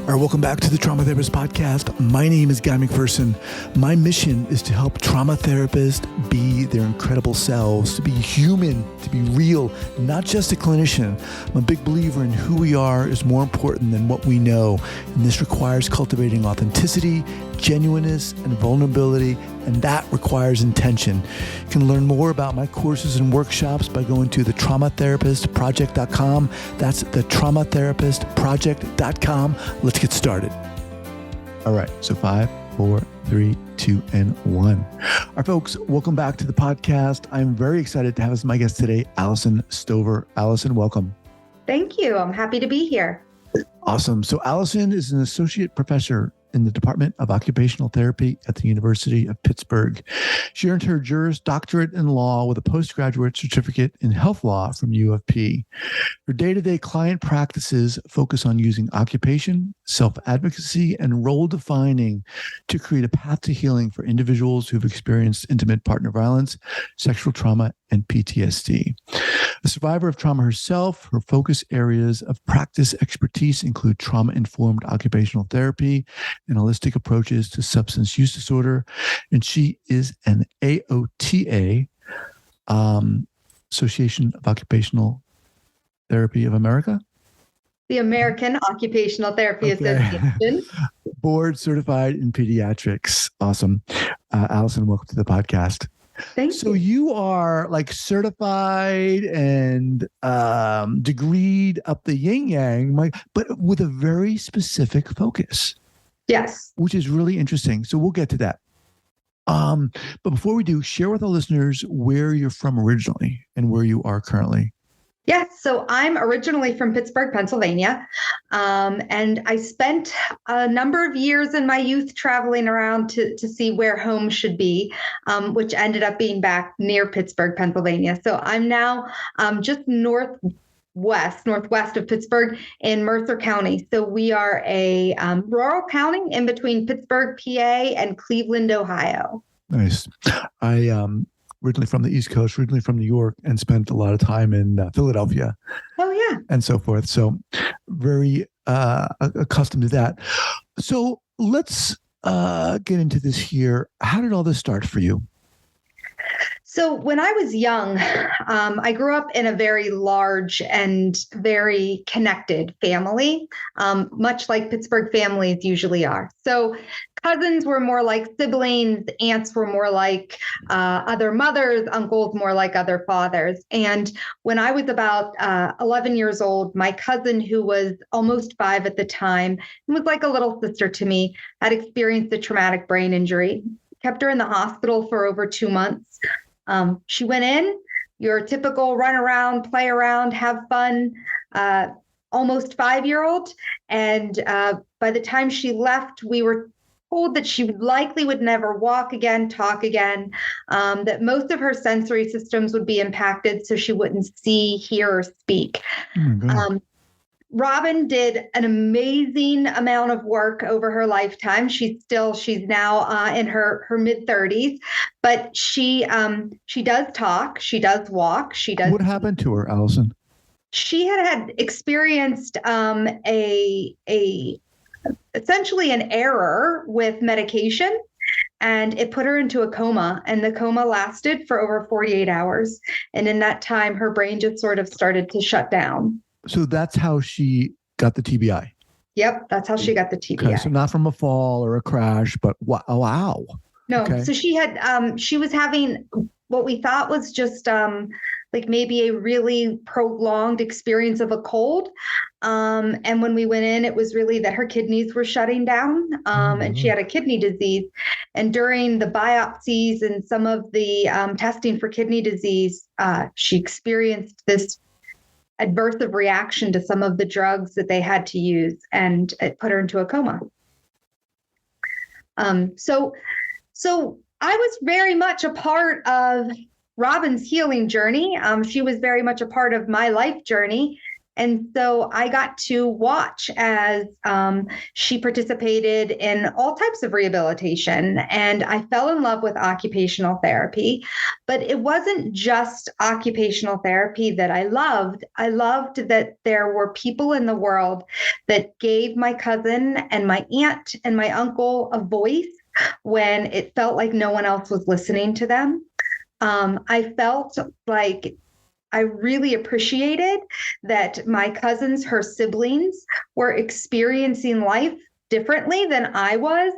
All right, welcome back to the Trauma Therapist Podcast. My name is Guy McPherson. My mission is to help trauma therapists be their incredible selves, to be human, to be real, not just a clinician. I'm a big believer in who we are is more important than what we know. And this requires cultivating authenticity, genuineness, and vulnerability, and that requires intention. You can learn more about my courses and workshops by going to thetraumatherapistproject.com. That's thetraumatherapistproject.com. Let's get started. All right, so 5, 4, 3, 2, and 1. All right, folks, welcome back to the podcast. I'm very excited to have as my guest today, Alyson Stover. Alyson, welcome. Thank you. I'm happy to be here. Awesome. So Alyson is an associate professor in the Department of Occupational Therapy at the University of Pittsburgh. She earned her juris doctorate in law with a postgraduate certificate in health law from U of P. Her day-to-day client practices focus on using occupation, self-advocacy, and role defining to create a path to healing for individuals who've experienced intimate partner violence, sexual trauma, and PTSD. A survivor of trauma herself, her focus areas of practice expertise include trauma-informed occupational therapy and holistic approaches to substance use disorder. And she is an AOTA, Association of Occupational Therapy of America. The American Occupational Therapy Association. Board certified in pediatrics. Awesome. Alyson, welcome to the podcast. Thank you. So you are like certified and degreed up the yin yang, but with a very specific focus. Yes. Which is really interesting. So we'll get to that. But before we do, share with our listeners where you're from originally and where you are currently. Yes. So I'm originally from Pittsburgh, Pennsylvania. And I spent a number of years in my youth traveling around to see where home should be, which ended up being back near Pittsburgh, Pennsylvania. So I'm now just northwest of Pittsburgh in Mercer County. So we are a rural county in between Pittsburgh, PA, and Cleveland, Ohio. Nice. I originally from the East Coast, originally from New York, and spent a lot of time in Philadelphia. Oh, yeah. And so forth. So very accustomed to that. So let's get into this here. How did all this start for you? So when I was young, I grew up in a very large and very connected family, much like Pittsburgh families usually are. So cousins were more like siblings, aunts were more like other mothers, uncles more like other fathers. And when I was about 11 years old, my cousin, who was almost 5 at the time, and was like a little sister to me, had experienced a traumatic brain injury. Kept her in the hospital for over 2 months. She went in, your typical run around, play around, have fun, almost 5-year-old. And by the time she left, we were told that she likely would never walk again, talk again, that most of her sensory systems would be impacted, so she wouldn't see, hear, or speak. Robin did an amazing amount of work over her lifetime. She's now in her mid-30s, but she does talk, she does walk, she does. What happened to her, Alyson? She had experienced essentially an error with medication, and it put her into a coma, and the coma lasted for over 48 hours. And in that time, her brain just sort of started to shut down. So that's how she got the TBI. Yep, that's how she got the TBI. Okay, so not from a fall or a crash, but wow. No, okay. So she was having what we thought was just like maybe a really prolonged experience of a cold. And when we went in, it was really that her kidneys were shutting down, and she had a kidney disease. And during the biopsies and some of the testing for kidney disease, she experienced this adverse reaction to some of the drugs that they had to use, and it put her into a coma. So I was very much a part of Robin's healing journey. She was very much a part of my life journey. And so I got to watch as she participated in all types of rehabilitation. And I fell in love with occupational therapy. But it wasn't just occupational therapy that I loved. I loved that there were people in the world that gave my cousin and my aunt and my uncle a voice when it felt like no one else was listening to them. I felt like I really appreciated that my cousins, her siblings, were experiencing life differently than I was,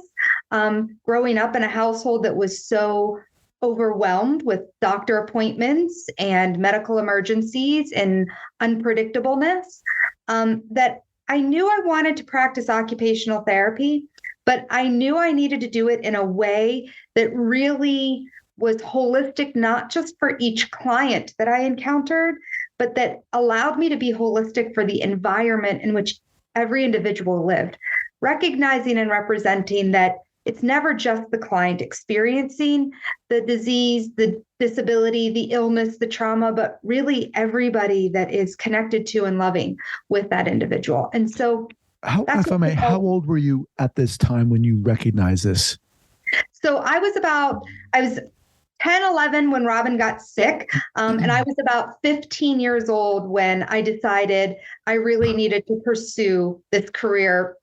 growing up in a household that was so overwhelmed with doctor appointments and medical emergencies and unpredictableness, that I knew I wanted to practice occupational therapy, but I knew I needed to do it in a way that really was holistic, not just for each client that I encountered, but that allowed me to be holistic for the environment in which every individual lived, recognizing and representing that it's never just the client experiencing the disease, the disability, the illness, the trauma, but really everybody that is connected to and loving with that individual. And so if I may, how old were you at this time when you recognized this? So I was 10, 11 when Robin got sick. And I was about 15 years old when I decided I really needed to pursue this career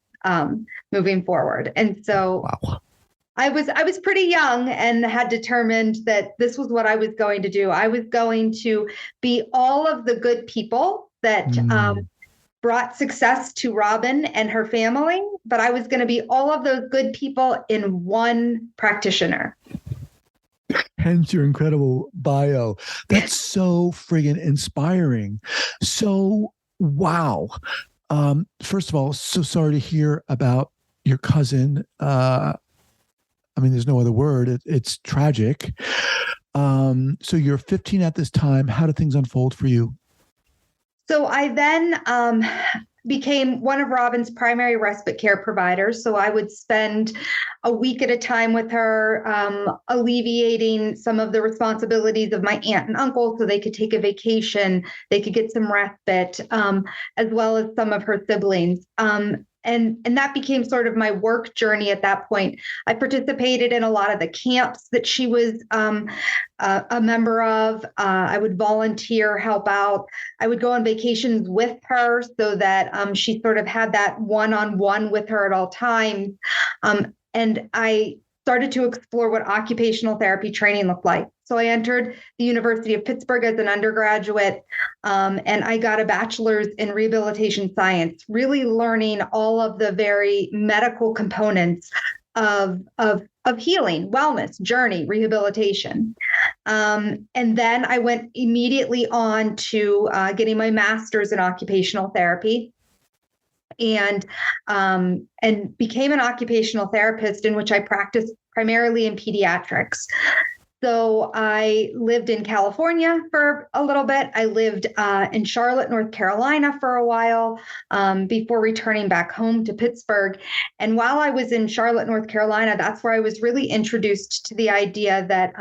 moving forward. And so wow. I was pretty young and had determined that this was what I was going to do. I was going to be all of the good people that brought success to Robin and her family, but I was going to be all of those good people in one practitioner. Hence your incredible bio. That's so friggin' inspiring. So, wow. First of all, so sorry to hear about your cousin. I mean, there's no other word. It's tragic. So you're 15 at this time. How did things unfold for you? So I then became one of Robin's primary respite care providers. So I would spend a week at a time with her, alleviating some of the responsibilities of my aunt and uncle so they could take a vacation, they could get some respite, as well as some of her siblings. And that became sort of my work journey at that point. I participated in a lot of the camps that she was a member of. I would volunteer, help out. I would go on vacations with her so that she sort of had that one-on-one with her at all times. And I started to explore what occupational therapy training looked like. So I entered the University of Pittsburgh as an undergraduate, and I got a bachelor's in rehabilitation science, really learning all of the very medical components of healing, wellness, journey, rehabilitation. And then I went immediately on to getting my master's in occupational therapy. And became an occupational therapist in which I practiced primarily in pediatrics. So I lived in California for a little bit. I lived in Charlotte, North Carolina for a while before returning back home to Pittsburgh. And while I was in Charlotte, North Carolina, that's where I was really introduced to the idea that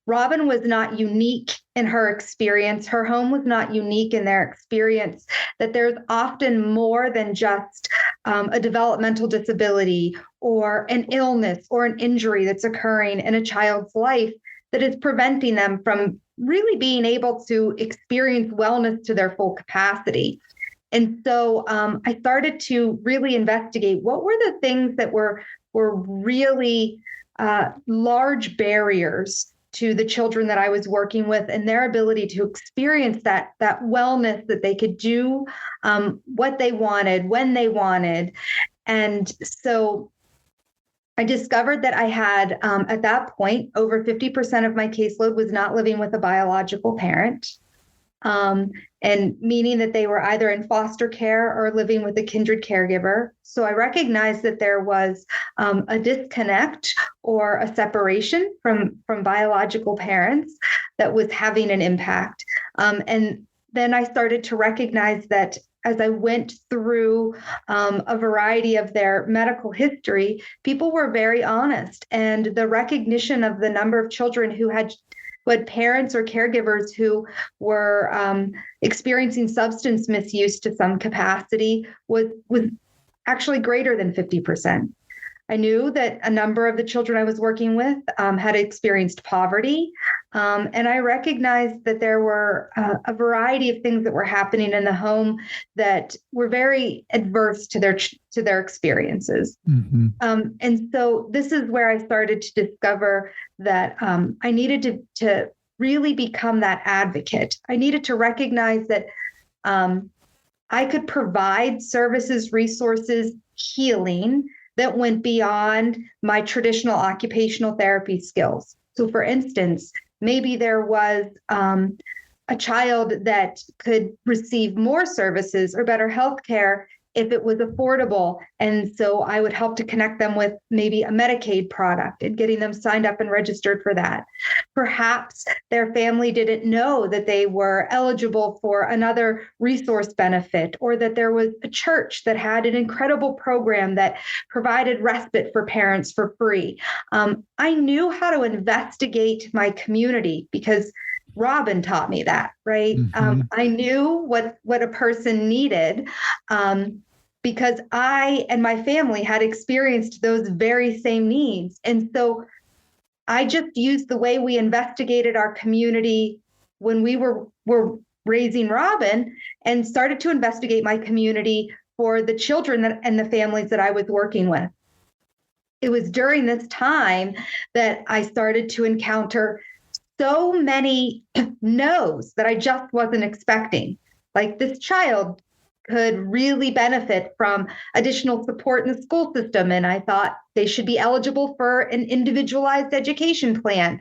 Robin was not unique in her experience. Her home was not unique in their experience, that there's often more than just a developmental disability or an illness or an injury that's occurring in a child's life that is preventing them from really being able to experience wellness to their full capacity. And so I started to really investigate what were the things that were really large barriers to the children that I was working with and their ability to experience that wellness, that they could do what they wanted, when they wanted. And so I discovered that I had, at that point, over 50% of my caseload was not living with a biological parent, and meaning that they were either in foster care or living with a kindred caregiver. So I recognized that there was a disconnect or a separation from biological parents that was having an impact. And then I started to recognize that as I went through a variety of their medical history, people were very honest. And the recognition of the number of children who had who had parents or caregivers who were experiencing substance misuse to some capacity was actually greater than 50%. I knew that a number of the children I was working with had experienced poverty, and I recognized that there were a variety of things that were happening in the home that were very adverse to their experiences. Mm-hmm. And so this is where I started to discover that I needed to really become that advocate. I needed to recognize that I could provide services, resources, healing that went beyond my traditional occupational therapy skills. So for instance, maybe there was a child that could receive more services or better health care if it was affordable. And so I would help to connect them with maybe a Medicaid product and getting them signed up and registered for that. Perhaps their family didn't know that they were eligible for another resource benefit, or that there was a church that had an incredible program that provided respite for parents for free. I knew how to investigate my community because Robin taught me that, right? Mm-hmm. I knew what a person needed because I and my family had experienced those very same needs. And so I just used the way we investigated our community when we were raising Robin and started to investigate my community for the children and the families that I was working with. It was during this time that I started to encounter so many no's that I just wasn't expecting. Like, this child could really benefit from additional support in the school system, and I thought they should be eligible for an individualized education plan.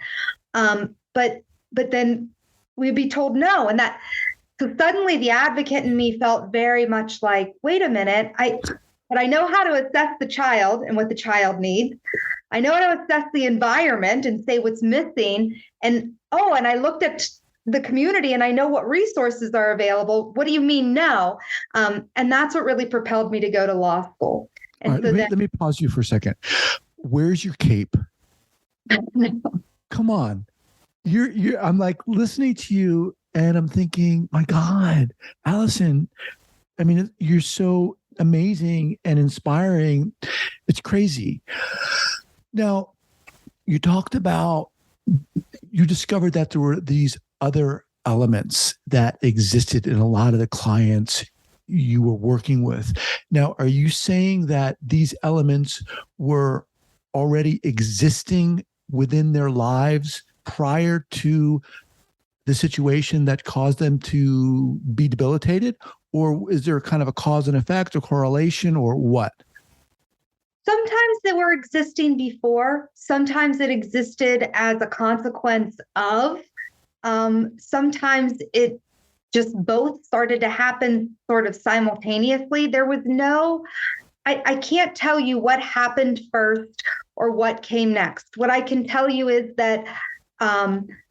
But then we'd be told no, and so suddenly the advocate in me felt very much like, wait a minute, but I know how to assess the child and what the child needs. I know how to assess the environment and say what's missing. And I looked at the community and I know what resources are available. What do you mean no? And that's what really propelled me to go to law school. And All right, let me pause you for a second. Where's your cape? Come on. I'm like listening to you and I'm thinking, my God, Alyson, I mean, you're so amazing and inspiring. It's crazy. Now, you talked about, you discovered that there were these other elements that existed in a lot of the clients you were working with. Now, are you saying that these elements were already existing within their lives prior to the situation that caused them to be debilitated? Or is there kind of a cause and effect or correlation or what? Sometimes they were existing before. Sometimes it existed as a consequence of. Sometimes it just both started to happen sort of simultaneously. There was I can't tell you what happened first or what came next. What I can tell you is that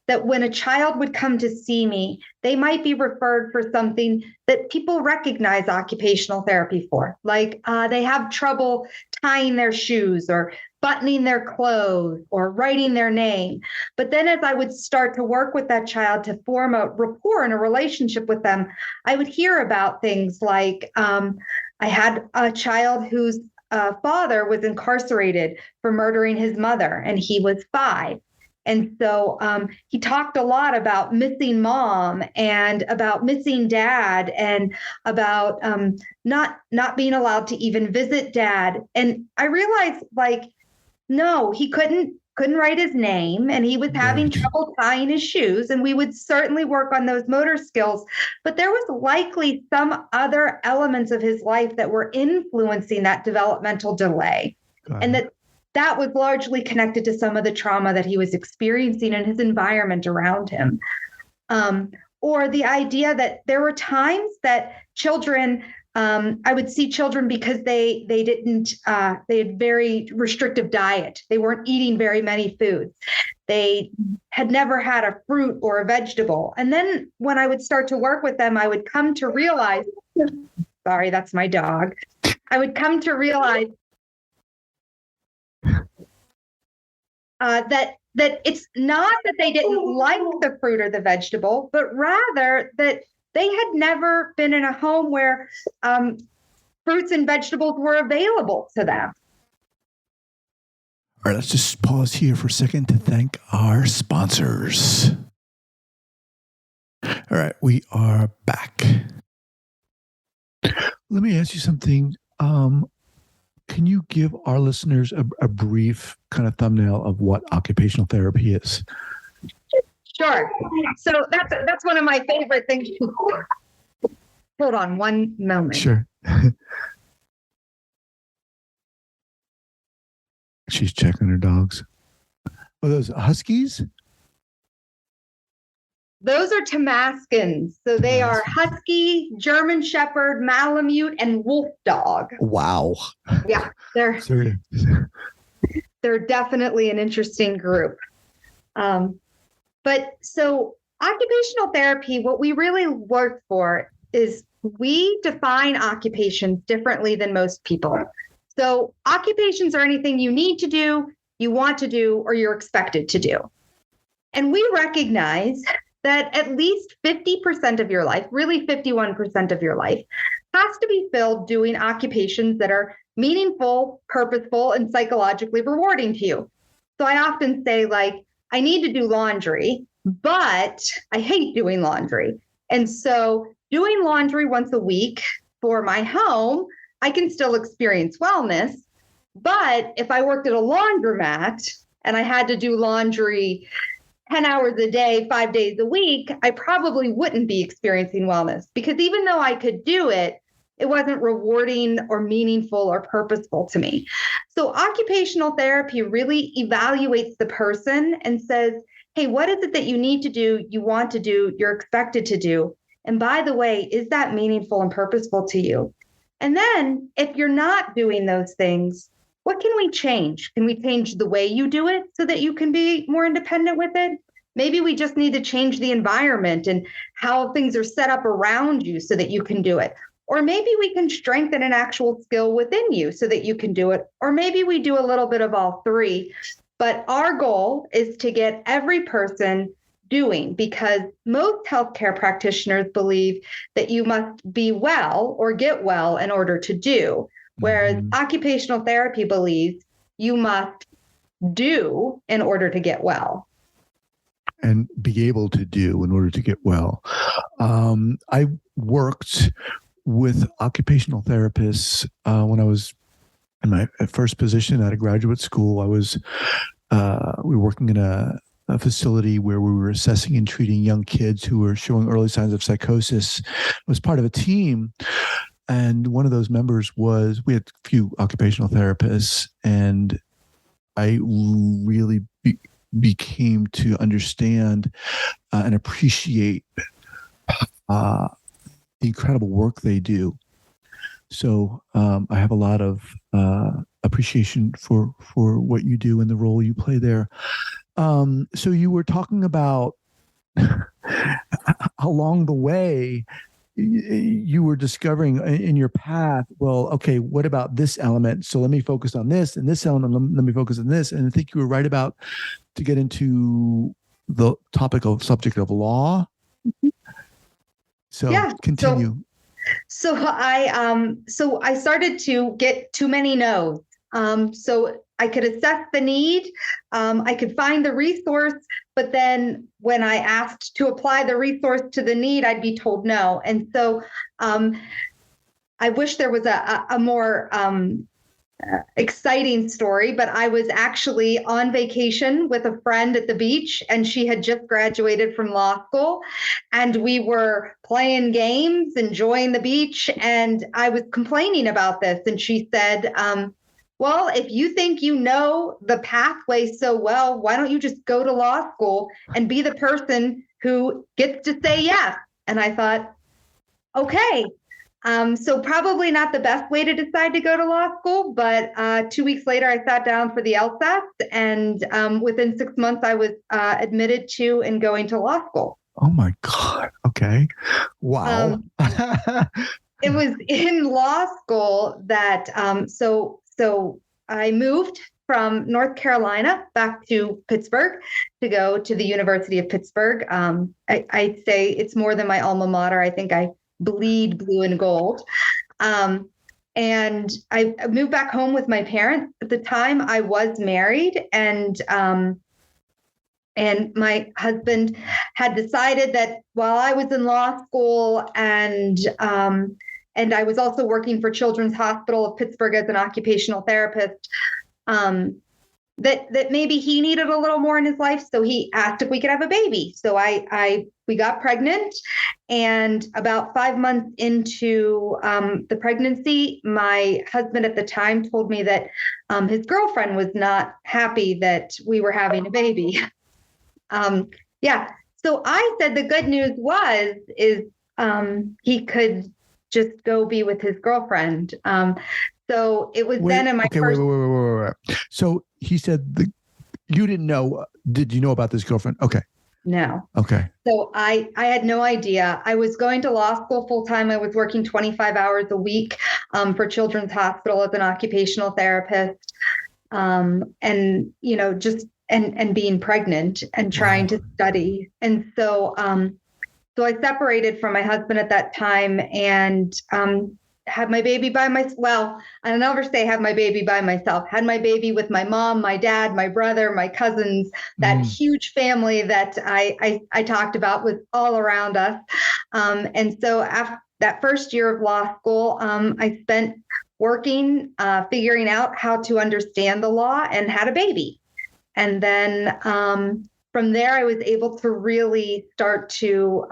that when a child would come to see me, they might be referred for something that people recognize occupational therapy for. Like they have trouble tying their shoes or buttoning their clothes or writing their name. But then as I would start to work with that child to form a rapport and a relationship with them, I would hear about things like I had a child whose father was incarcerated for murdering his mother, and he was 5. And so he talked a lot about missing mom and about missing dad and about not being allowed to even visit dad. And I realized, like, no, he couldn't write his name, and he was having trouble tying his shoes. And we would certainly work on those motor skills. But there was likely some other elements of his life that were influencing that developmental delay. And that was largely connected to some of the trauma that he was experiencing in his environment around him. Or the idea that there were times that children, I would see children because they had very restrictive diet. They weren't eating very many foods. They had never had a fruit or a vegetable. And then when I would start to work with them, I would come to realize, sorry, that's my dog. I would come to realize that it's not that they didn't like the fruit or the vegetable, but rather that they had never been in a home where fruits and vegetables were available to them. All right, let's just pause here for a second to thank our sponsors. All right, we are back. Let me ask you something. Can you give our listeners a brief kind of thumbnail of what occupational therapy is? Sure. So that's one of my favorite things. Hold on one moment. Sure. She's checking her dogs. Are those huskies? Those are Tamaskins. So they are Husky, German Shepherd, Malamute, and Wolf Dog. Wow. Yeah, they're definitely an interesting group. But so occupational therapy, what we really work for is we define occupations differently than most people. So occupations are anything you need to do, you want to do, or you're expected to do. And we recognize that at least 50% of your life, really 51% of your life, has to be filled doing occupations that are meaningful, purposeful, and psychologically rewarding to you. So I often say, like, I need to do laundry, but I hate doing laundry. And so doing laundry once a week for my home, I can still experience wellness. But if I worked at a laundromat and I had to do laundry 10 hours a day, 5 days a week, I probably wouldn't be experiencing wellness, because even though I could do it, it wasn't rewarding or meaningful or purposeful to me. So occupational therapy really evaluates the person and says, hey, what is it that you need to do, you want to do, you're expected to do? And by the way, is that meaningful and purposeful to you? And then if you're not doing those things, what can we change? Can we change the way you do it so that you can be more independent with it? Maybe we just need to change the environment and how things are set up around you so that you can do it. Or maybe we can strengthen an actual skill within you so that you can do it. Or maybe we do a little bit of all three. But our goal is to get every person doing, because most healthcare practitioners believe that you must be well or get well in order to do. Whereas occupational therapy believes you must do in order to get well. And be able to do in order to get well. I worked with occupational therapists when I was in my first position at a graduate school. We were working in a facility where we were assessing and treating young kids who were showing early signs of psychosis. I was part of a team. And one of those members we had a few occupational therapists, and I really became to understand and appreciate the incredible work they do. So I have a lot of appreciation for what you do and the role you play there. So you were talking about along the way, you were discovering in your path, well, okay, what about this element? So let me focus on this, and this element, let me focus on this. And I think you were right about to get into the subject of law. So yeah, continue. So I started to get too many no's. So I could assess the need, I could find the resource, but then when I asked to apply the resource to the need, I'd be told no. And so I wish there was a more exciting story, but I was actually on vacation with a friend at the beach, and she had just graduated from law school, and we were playing games, enjoying the beach, and I was complaining about this, and she said, well, if you think you know the pathway so well, why don't you just go to law school and be the person who gets to say yes? And I thought, okay. So probably not the best way to decide to go to law school, but 2 weeks later, I sat down for the LSAT, and within 6 months, I was admitted to and going to law school. Oh my God. Okay. Wow. It was in law school that, so I moved from North Carolina back to Pittsburgh to go to the University of Pittsburgh. I'd say it's more than my alma mater. I think I bleed blue and gold. And I moved back home with my parents. At the time, I was married, and my husband had decided that while I was in law school and I was also working for Children's Hospital of Pittsburgh as an occupational therapist, that maybe he needed a little more in his life. So he asked if we could have a baby. So we got pregnant, and about 5 months into the pregnancy, my husband at the time told me that his girlfriend was not happy that we were having a baby. So I said the good news is he could just go be with his girlfriend. So it was then in my first. Wait. So he said you didn't know. Did you know about this girlfriend? Okay. No. Okay. So I had no idea. I was going to law school full time. I was working 25 hours a week for Children's Hospital as an occupational therapist, and being pregnant and trying to study. And so I separated from my husband at that time and had my baby by myself. Well, I'll never say have my baby by myself. Had my baby with my mom, my dad, my brother, my cousins, that huge family that I talked about was all around us. And so after that first year of law school, I spent working, figuring out how to understand the law, and had a baby. And then from there, I was able to really start to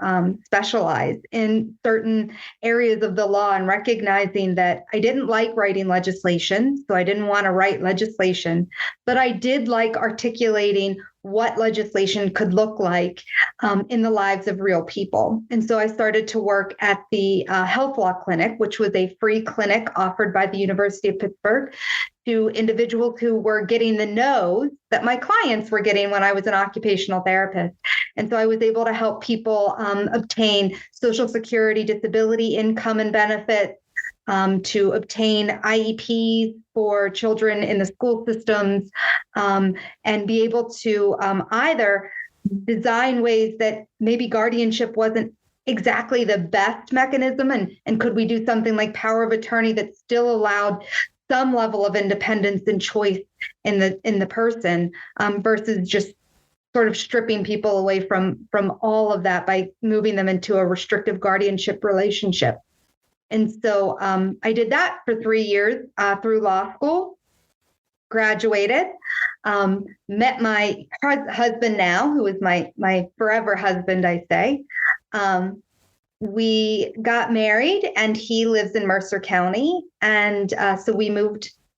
specialize in certain areas of the law, and recognizing that I didn't like writing legislation. So I didn't want to write legislation, but I did like articulating what legislation could look like in the lives of real people. And so I started to work at the Health Law Clinic, which was a free clinic offered by the University of Pittsburgh to individuals who were getting the no's that my clients were getting when I was an occupational therapist. And so I was able to help people obtain Social Security, disability income and benefits, to obtain IEPs for children in the school systems, and be able to either design ways that maybe guardianship wasn't exactly the best mechanism, and could we do something like power of attorney that still allowed some level of independence and choice in the person, versus just sort of stripping people away from all of that by moving them into a restrictive guardianship relationship. And so I did that for 3 years through law school, graduated, met my husband now, who is my forever husband, I say. We got married, and he lives in Mercer County. And so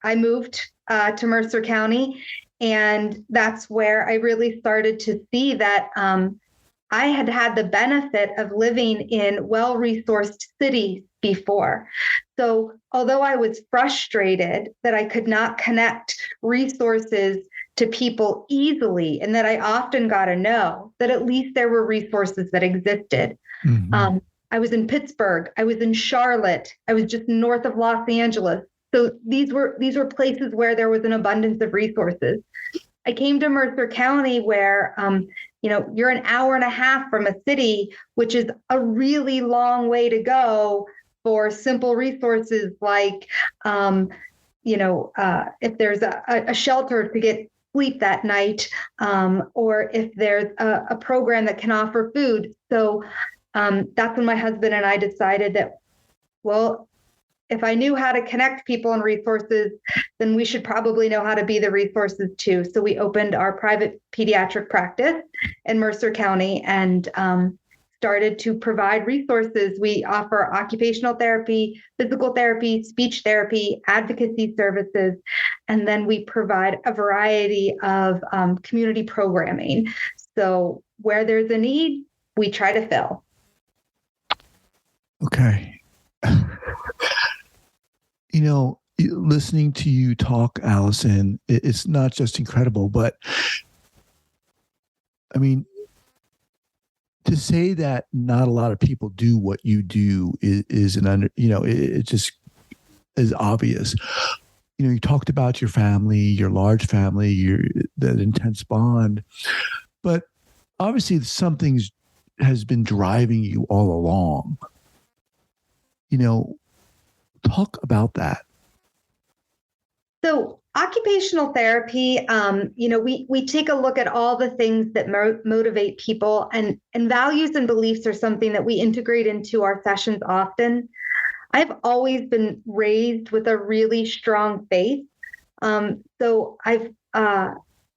I moved to Mercer County. And that's where I really started to see that I had the benefit of living in well-resourced cities before. So although I was frustrated that I could not connect resources to people easily, and that I often got to know that at least there were resources that existed. Mm-hmm. I was in Pittsburgh. I was in Charlotte. I was just north of Los Angeles. So these were places where there was an abundance of resources. I came to Mercer County, where you're an hour and a half from a city, which is a really long way to go for simple resources like, if there's a shelter to get sleep that night, or if there's a program that can offer food. So that's when my husband and I decided that, well, if I knew how to connect people and resources, then we should probably know how to be the resources too. So we opened our private pediatric practice in Mercer County and started to provide resources. We offer occupational therapy, physical therapy, speech therapy, advocacy services, and then we provide a variety of community programming. So where there's a need, we try to fill. Okay. Listening to you talk, Alyson, it's not just incredible, but I mean, to say that not a lot of people do what you do is it just is obvious. you talked about your family, your large family, that intense bond, but obviously something has been driving you all along. Talk about that. So occupational therapy, we take a look at all the things that motivate people, and values and beliefs are something that we integrate into our sessions often. I've always been raised with a really strong faith. So I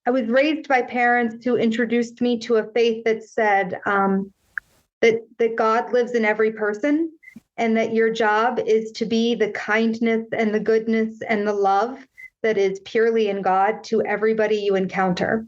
was raised by parents who introduced me to a faith that said that God lives in every person, and that your job is to be the kindness and the goodness and the love that is purely in God to everybody you encounter.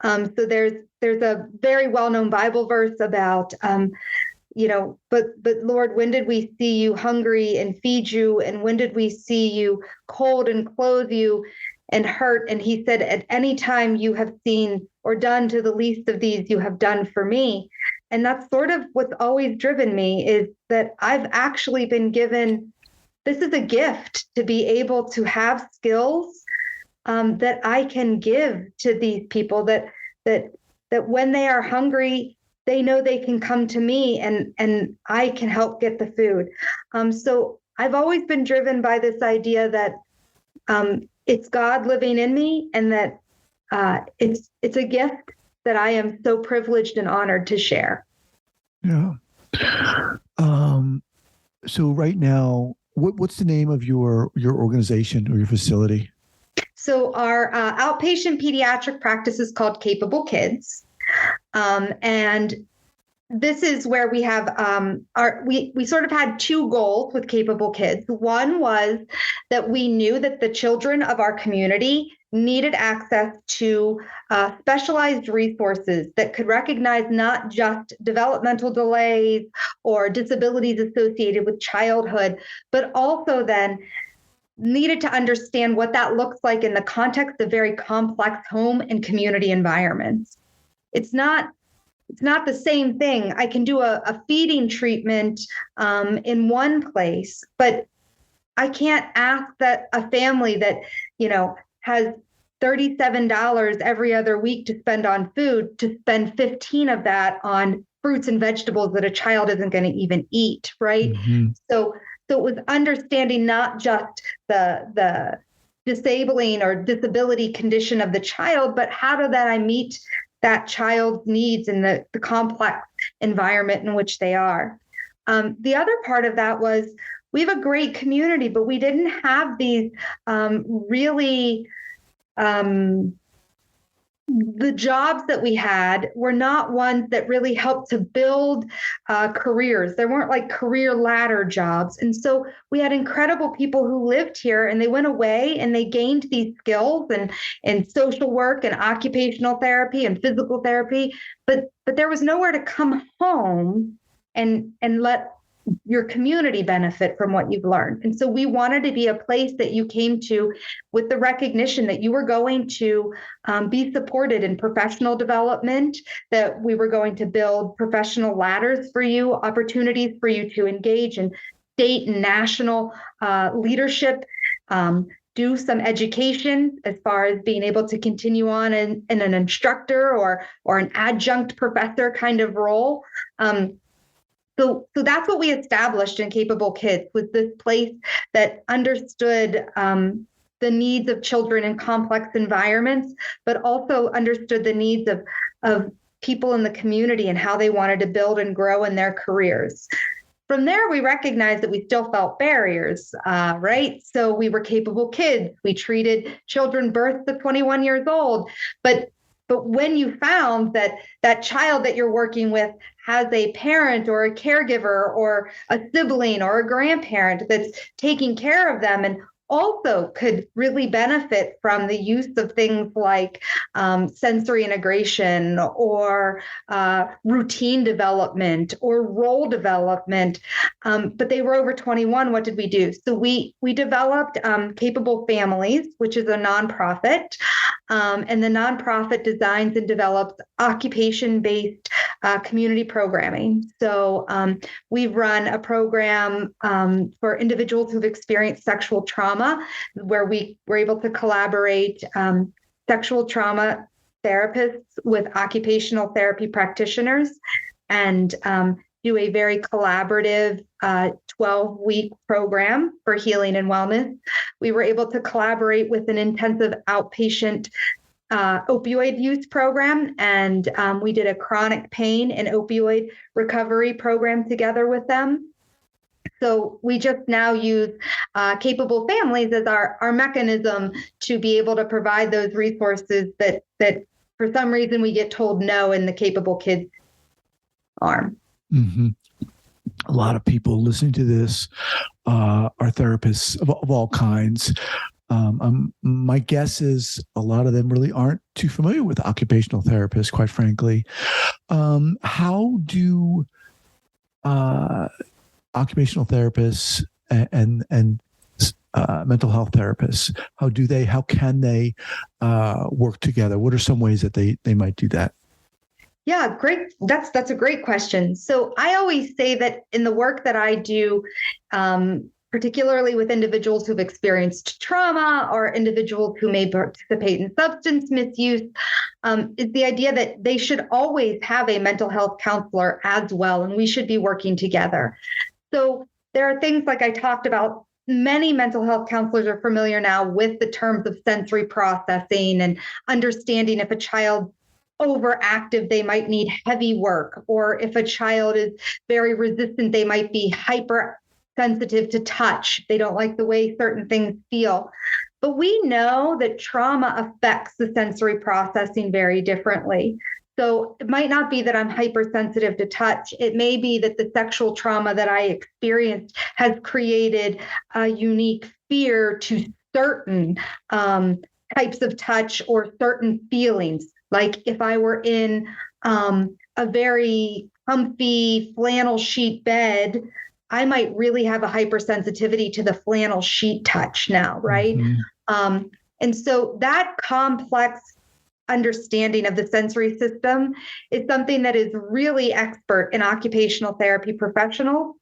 So there's a very well-known Bible verse about, but Lord, when did we see you hungry and feed you? And when did we see you cold and clothe you and hurt? And he said, at any time you have seen or done to the least of these, you have done for me. And that's sort of what's always driven me, is that I've actually been given, this is a gift to be able to have skills that I can give to these people, that when they are hungry, they know they can come to me and I can help get the food. So I've always been driven by this idea that it's God living in me, and that it's a gift that I am so privileged and honored to share. Yeah. So right now, what's the name of your organization or your facility? So our outpatient pediatric practice is called Capable Kids. And this is where we have we sort of had two goals with Capable Kids. One was that we knew that the children of our community needed access to specialized resources that could recognize not just developmental delays or disabilities associated with childhood, but also then needed to understand what that looks like in the context of very complex home and community environments. It's not the same thing. I can do a feeding treatment in one place, but I can't ask that a family that, has $37 every other week to spend on food, to spend 15 of that on fruits and vegetables that a child isn't going to even eat, right? Mm-hmm. So it was understanding not just the disabling or disability condition of the child, but how do that I meet that child's needs in the complex environment in which they are. The other part of that was, we have a great community, but we didn't have these really, the jobs that we had were not ones that really helped to build careers. There weren't like career ladder jobs. And so we had incredible people who lived here, and they went away and they gained these skills and social work and occupational therapy and physical therapy, but there was nowhere to come home and let your community benefit from what you've learned. And so we wanted to be a place that you came to with the recognition that you were going to be supported in professional development, that we were going to build professional ladders for you, opportunities for you to engage in state and national leadership, do some education as far as being able to continue on in an instructor or an adjunct professor kind of role. So that's what we established in Capable Kids, was this place that understood the needs of children in complex environments, but also understood the needs of people in the community and how they wanted to build and grow in their careers. From there, we recognized that we still felt barriers, right? So we were Capable Kids. We treated children birth to 21 years old, but when you found that child that you're working with has a parent or a caregiver or a sibling or a grandparent that's taking care of them and also could really benefit from the use of things like sensory integration or routine development or role development, but they were over 21, what did we do? So we developed Capable Families, which is a nonprofit, and the nonprofit designs and develops occupation-based community programming. So we've run a program for individuals who've experienced sexual trauma, where we were able to collaborate sexual trauma therapists with occupational therapy practitioners and do a very collaborative 12-week program for healing and wellness. We were able to collaborate with an intensive outpatient opioid use program, and we did a chronic pain and opioid recovery program together with them. So we just now use Capable Families as our mechanism to be able to provide those resources that for some reason we get told no in the Capable Kids arm. Mm-hmm. A lot of people listening to this are therapists of all kinds. My guess is a lot of them really aren't too familiar with occupational therapists, quite frankly. How do occupational therapists and mental health therapists, how can they work together? What are some ways that they might do that? Yeah, great. That's a great question. So I always say that in the work that I do, particularly with individuals who've experienced trauma or individuals who may participate in substance misuse, is the idea that they should always have a mental health counselor as well, and we should be working together. So there are things like I talked about. Many mental health counselors are familiar now with the terms of sensory processing and understanding if a child overactive, they might need heavy work, or if a child is very resistant, they might be hypersensitive to touch. They don't like the way certain things feel. But we know that trauma affects the sensory processing very differently. So it might not be that I'm hypersensitive to touch. It may be that the sexual trauma that I experienced has created a unique fear to certain types of touch or certain feelings. Like if I were in a very comfy flannel sheet bed, I might really have a hypersensitivity to the flannel sheet touch now, right? Mm-hmm. And so that complex understanding of the sensory system is something that is really expert in occupational therapy professionals.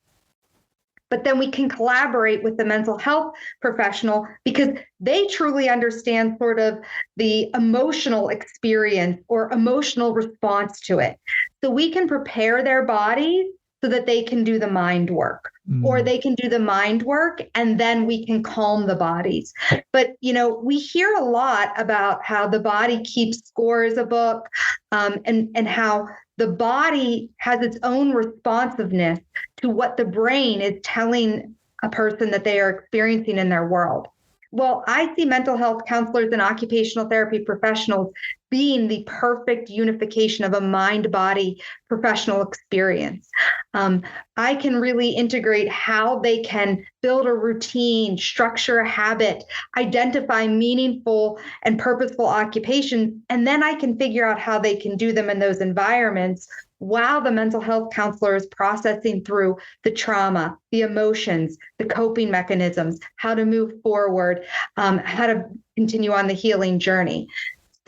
But then we can collaborate with the mental health professional because they truly understand sort of the emotional experience or emotional response to it. So we can prepare their bodies so that they can do the mind work, or they can do the mind work and then we can calm the bodies. But, we hear a lot about how the body keeps score as a book, and how the body has its own responsiveness to what the brain is telling a person that they are experiencing in their world. Well, I see mental health counselors and occupational therapy professionals being the perfect unification of a mind-body professional experience. I can really integrate how they can build a routine, structure a habit, identify meaningful and purposeful occupations, and then I can figure out how they can do them in those environments while the mental health counselor is processing through the trauma, the emotions, the coping mechanisms, how to move forward, how to continue on the healing journey.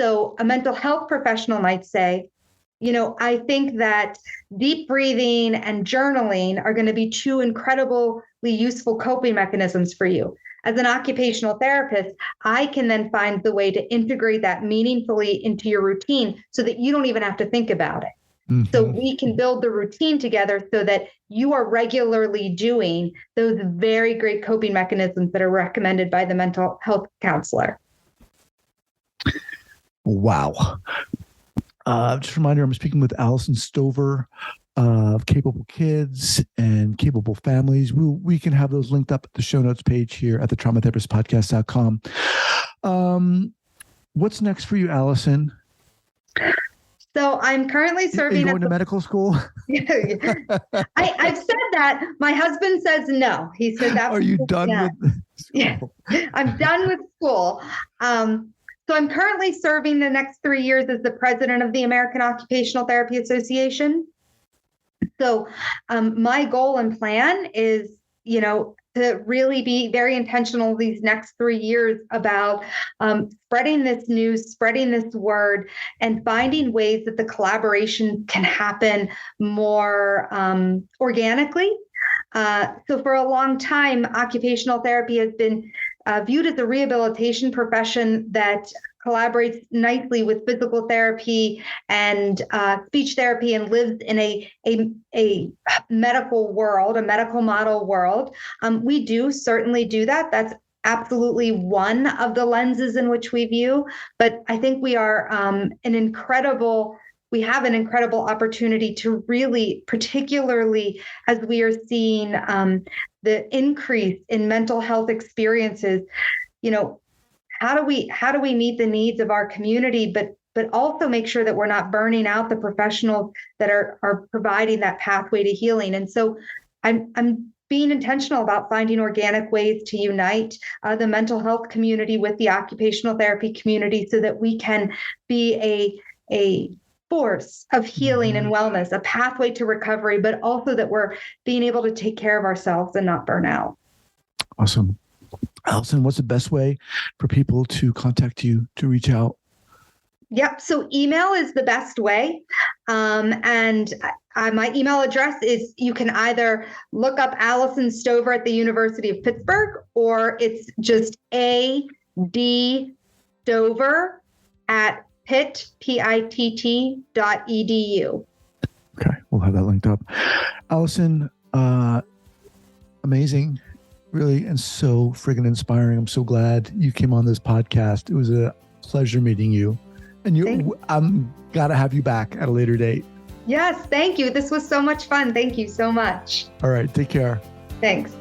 So a mental health professional might say, I think that deep breathing and journaling are going to be two incredibly useful coping mechanisms for you. As an occupational therapist, I can then find the way to integrate that meaningfully into your routine so that you don't even have to think about it. Mm-hmm. So we can build the routine together so that you are regularly doing those very great coping mechanisms that are recommended by the mental health counselor. Wow. Just a reminder, I'm speaking with Alyson Stover of Capable Kids and Capable Families. We can have those linked up at the show notes page here at the traumatherapistpodcast.com. What's next for you, Alyson? So I'm currently serving. Are you going to medical school? I've said that. My husband says no. He says, "Are you done with school?" Yeah, I'm done with school. So I'm currently serving the next 3 years as the president of the American Occupational Therapy Association. So my goal and plan is, to to really be very intentional these next 3 years about spreading this news, spreading this word, and finding ways that the collaboration can happen more organically. So for a long time, occupational therapy has been viewed as a rehabilitation profession that collaborates nicely with physical therapy and speech therapy and lives in a medical world, a medical model world. We do certainly do that. That's absolutely one of the lenses in which we view, but I think we are we have an incredible opportunity to really, particularly as we are seeing the increase in mental health experiences, how do we meet the needs of our community, but also make sure that we're not burning out the professionals that are providing that pathway to healing. And so I'm being intentional about finding organic ways to unite the mental health community with the occupational therapy community so that we can be a force of healing and wellness, a pathway to recovery, but also that we're being able to take care of ourselves and not burn out. Awesome. Alyson, what's the best way for people to contact you, to reach out? Yep. So email is the best way. And my email address is, you can either look up Alyson Stover at the University of Pittsburgh, or it's just A.D. Stover at pitt.edu. Okay, we'll have that linked up. Alyson, amazing, really, and so friggin' inspiring. I'm so glad you came on this podcast. It was a pleasure meeting you. And I'm gotta have you back at a later date. Yes, thank you. This was so much fun. Thank you so much. All right, take care. Thanks.